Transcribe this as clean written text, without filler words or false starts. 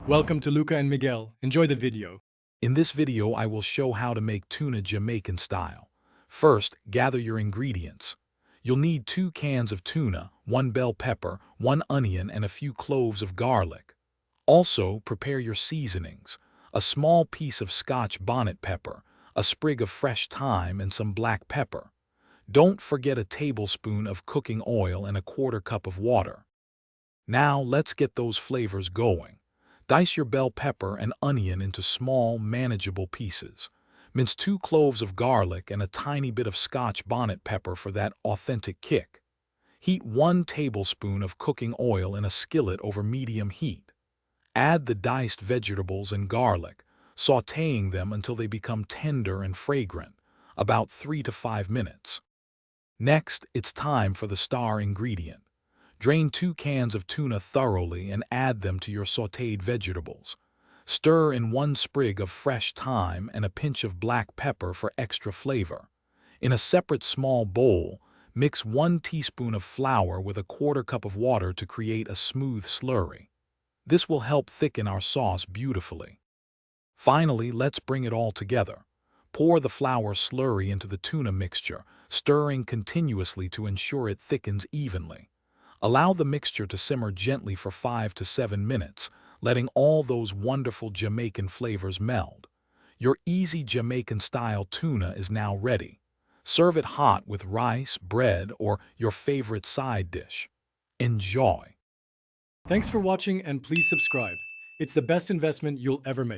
Welcome to Luca and Miguel. Enjoy the video. In this video, I will show how to make tuna Jamaican style. First, gather your ingredients. You'll need 2 cans of tuna, 1 bell pepper, 1 onion, and a few cloves of garlic. Also, prepare your seasonings: a small piece of Scotch bonnet pepper, a sprig of fresh thyme, and some black pepper. Don't forget a tablespoon of cooking oil and a 1/4 cup of water. Now, let's get those flavors going. Dice your bell pepper and onion into small, manageable pieces. Mince 2 cloves of garlic and a tiny bit of Scotch bonnet pepper for that authentic kick. Heat 1 tablespoon of cooking oil in a skillet over medium heat. Add the diced vegetables and garlic, sautéing them until they become tender and fragrant, about 3 to 5 minutes. Next, it's time for the star ingredient. Drain 2 cans of tuna thoroughly and add them to your sautéed vegetables. Stir in 1 sprig of fresh thyme and a pinch of black pepper for extra flavor. In a separate small bowl, mix 1 teaspoon of flour with a 1/4 cup of water to create a smooth slurry. This will help thicken our sauce beautifully. Finally, let's bring it all together. Pour the flour slurry into the tuna mixture, stirring continuously to ensure it thickens evenly. Allow the mixture to simmer gently for 5 to 7 minutes, letting all those wonderful Jamaican flavors meld. Your easy Jamaican-style tuna is now ready. Serve it hot with rice, bread, or your favorite side dish. Enjoy! Thanks for watching and please subscribe. It's the best investment you'll ever make.